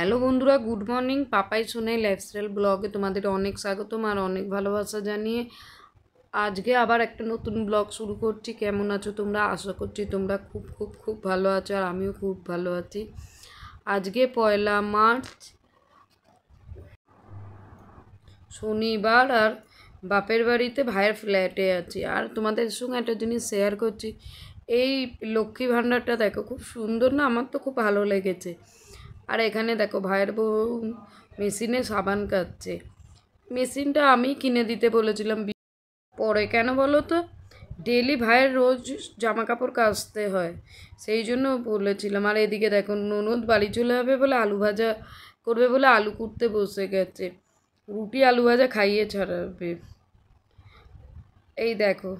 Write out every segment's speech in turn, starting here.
Hello বন্ধুরা, good morning. Papai Sonai lifestyle ব্লগে তোমাদের অনেক স্বাগতম আর অনেক ভালোবাসা জানিয়ে আজকে আবার একটা নতুন ব্লগ শুরু করছি। কেমন আছো তোমরা? আশা করছি তোমরা খুব খুব খুব ভালো আছো আর আমিও খুব ভালো আছি। আজকে 1 মার্চ, শনিবার, আর বাপের বাড়িতে ভাইয়ের ফ্ল্যাটে আছি। আর তোমাদের সঙ্গে একটা জিনিস শেয়ার করছি। এই লক্ষ্মী ভাণ্ডারটা দেখো, খুব সুন্দর না? আমার তো খুব ভালো লেগেছে। আর এখানে দেখো ভাইয়ের বউ মেশিনে সাবান কাটছে। মেশিনটা আমি কিনে দিতে বলেছিলাম, পরে কেন বলো তো, ডেলি ভাইয়ের রোজ জামা কাপড় কাচতে হয়, সেই জন্য বলেছিলাম। আর এদিকে দেখো ননদ বাড়ি চলে যাবে বলে আলু ভাজা করবে বলে আলু কুটতে বসে গেছে। রুটি আলু ভাজা খাইয়ে ছাড়াবে। এই দেখো,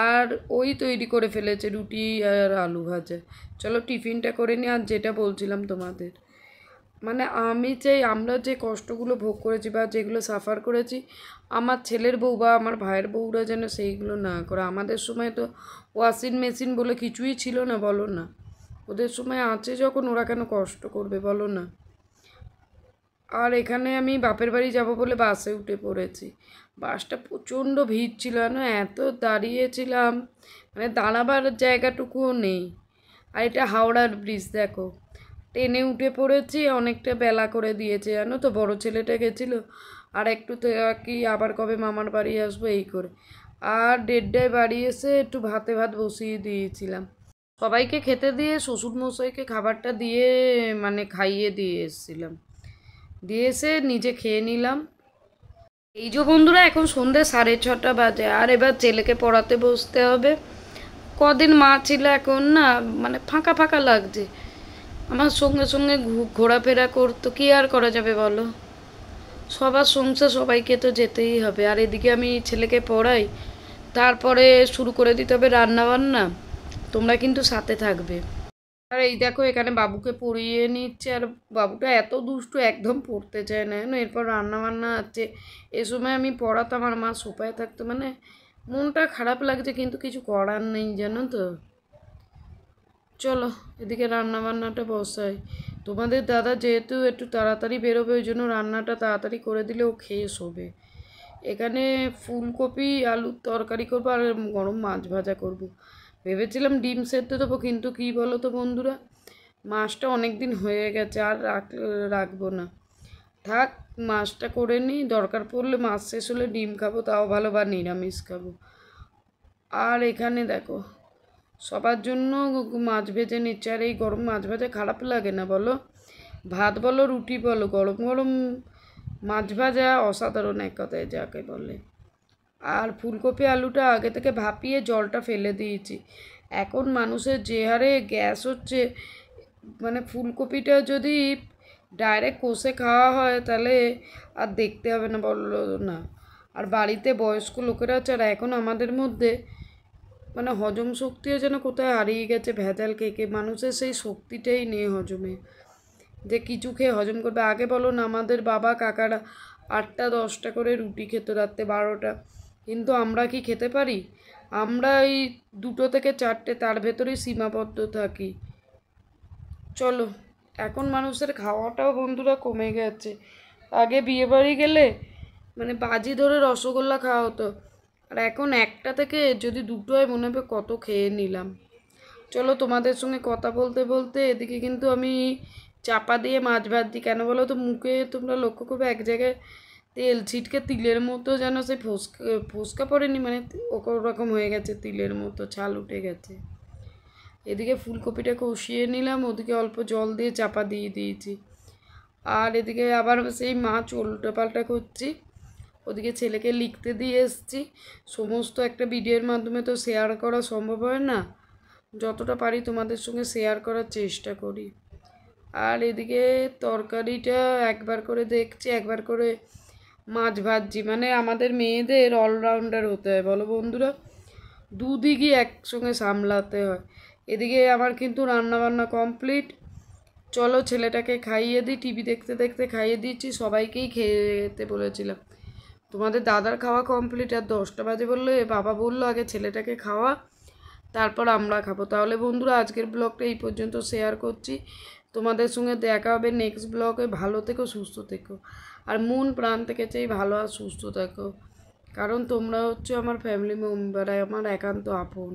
আর ওই তৈরি করে ফেলেছে রুটি আর আলু ভাজা। চলো টিফিনটা করে নিই। আর যেটা বলছিলাম তোমাদের, মানে আমি চাই আমরা যে কষ্টগুলো ভোগ করেছি বা যেগুলো সাফার করেছি, আমার ছেলের বউ বা আমার ভাইয়ের বউরা যেন সেইগুলো না করে। আমাদের সময় তো ওয়াশিং মেশিন বলে কিছুই ছিল না, বলো না? ওদের সময় আছে যখন, ওরা কেন কষ্ট করবে বলো না? আর এখানে আমি বাপের বাড়ি যাব বলে বাসে উঠে পড়েছি। বাসটা প্রচণ্ড ভিড় ছিল, এত দাঁড়িয়েছিলাম, মানে দাঁড়াবার জায়গাটুকুও নেই। আর এটা হাওড়ার ব্রিজ দেখো, ট্রেনে উঠে পড়েছি, অনেকটা বেলা করে দিয়েছে জানো তো। বড় ছেলেটা গেছিলো, আর একটু তো কি আবার কবে মামার বাড়ি আসবো এই করে। আর 1:30টায় বাড়ি এসে একটু ভাত বসিয়ে দিয়েছিলাম। সবাইকে খেতে দিয়ে শ্বশুরমশাইকে খাবারটা দিয়ে মানে খাইয়ে দিয়ে এসেছিলাম, দিয়ে এসে নিজে খেয়ে নিলাম। এই যে বন্ধুরা, এখন সন্ধ্যে 6:30 বাজে আর এবার ছেলেকে পড়াতে বসতে হবে। কদিন মা ছিল, এখন না মানে ফাঁকা ফাঁকা লাগছে। আমার সঙ্গে সঙ্গে ঘোরাফেরা করতো, কি আর করা যাবে বলো? সবার সংসার, সবাইকে তো যেতেই হবে। আর এদিকে আমি ছেলেকে পড়াই, তারপরে শুরু করে দিতে হবে রান্নাবান্না। তোমরা কিন্তু সাথে থাকবে। আর এই দেখো এখানে বাবুকে পড়িয়ে নিচ্ছে, আর বাবুটা এত দুষ্টু, একদম পড়তে চায় না জানো। এরপর রান্নাবান্না আছে। এ সময় আমি পড়াতাম আর মা সোফায় থাকতো, মানে মনটা খারাপ লাগছে, কিন্তু কিছু করার নেই জানো তো। চলো এদিকে রান্নাবান্নাটা বসাই। তোমাদের দাদা যেহেতু একটু তাড়াতাড়ি বেরোবে, ওই জন্য রান্নাটা তাড়াতাড়ি করে দিলে ও খেয়ে শোবে। এখানে ফুলকপি আলুর তরকারি করবো আর গরম মাছ ভাজা করব। ভেবেছিলাম ডিম সেদ্ধ দেবো, কিন্তু কী বলো তো বন্ধুরা, মাছটা অনেক দিন হয়ে গেছে, আর রাখবো না। থাক, মাছটা করে নিই, দরকার পড়লে মাছ শেষ হলে ডিম খাবো, তাও ভালো, বা নিরামিষ খাবো। আর এখানে দেখো সবার জন্য মাছ ভেজে নিচ্ছে। আর এই গরম মাছ ভাজা খারাপ লাগে না বলো? ভাত বলো রুটি বলো, গরম গরম মাছ ভাজা অসাধারণ এক কথায় যাকে বলে। আর ফুলকপি আলুটা আগে থেকে ভাপিয়ে জলটা ফেলে দিয়েছি। এখন মানুষের যে হারে গ্যাস হচ্ছে, মানে ফুলকপিটা যদি ডাইরেক্ট কষে খাওয়া হয় তাহলে আর দেখতে হবে না, বললো না? আর বাড়িতে বয়স্ক লোকেরা আছে, আর এখন আমাদের মধ্যে মানে হজম শক্তিও যেন কোথায় হারিয়ে গেছে। ভেজাল খেয়ে মানুষের সেই শক্তিটাই নেই হজমে, যে কিছু খেয়ে হজম করবে। আগে বলো না, আমাদের বাবা কাকারা 8টা 10টা করে রুটি খেত, রাত্রে 12টা। কিন্তু আমরা কি খেতে পারি? আমরা এই 2 থেকে 4টে, তার ভেতরেই সীমাবদ্ধ থাকি। চলো, এখন মানুষের খাওয়াটাও বন্ধুরা কমে গেছে। আগে বিয়েবাড়ি গেলে মানে বাজি ধরে রসগোল্লা খাওয়া হতো, আর এখন 1টা থেকে যদি 2টো হয় মনে হবে কত খেয়ে নিলাম। চলো, তোমাদের সঙ্গে কথা বলতে বলতে এদিকে কিন্তু আমি চাপা দিয়ে মাছ ভাজছি। কেন বলো তো, মুখে তোমরা লক্ষ্য করবে এক জায়গায় তেল ছিটকে তিলের মতো যেন সে ফোসকা পড়েনি, মানে ওরকম হয়ে গেছে, তিলের মতো ছাল উঠে গেছে। এদিকে ফুলকপিটা কষিয়ে নিলাম, ওদিকে অল্প জল দিয়ে চাপা দিয়ে দিয়েছি। আর এদিকে আবার সেই মাছ উল্টোপাল্টা করছি। ওদিকে ছেলেকে লিখতে দিয়ে এসছি। সমস্ত একটা ভিডিওর মাধ্যমে তো শেয়ার করা সম্ভব হয় না, যতটা পারি তোমাদের সঙ্গে শেয়ার করার চেষ্টা করি। আর এদিকে তরকারিটা একবার করে দেখছি, একবার করে মাছ ভাজছি। মানে আমাদের মেয়েদের অলরাউন্ডার হতে হয় বলো বন্ধুরা, দুদিকই একসঙ্গে সামলাতে হয়। এদিকে আমার কিন্তু রান্নাবান্না কমপ্লিট। চলো ছেলেটাকে খাইয়ে দিই, টিভি দেখতে দেখতে খাইয়ে দিচ্ছি। সবাইকেই খেতে বলেছিলাম। তোমাদের দাদার খাওয়া কমপ্লিট, আর 10টা বাজে বললো, বাবা বললো আগে ছেলেটাকে খাওয়া, তারপর আমরা খাবো। তাহলে বন্ধুরা আজকের ব্লগটা এই পর্যন্ত শেয়ার করছি। তোমাদের সঙ্গে দেখা হবে নেক্সট ব্লগে। ভালো থেকো, সুস্থ থেকো, আর মন প্রাণ থেকে চাই ভালো আর সুস্থ থেকো, কারণ তোমরা হচ্ছে আমার ফ্যামিলি মেম্বার, আমার একান্ত আপন।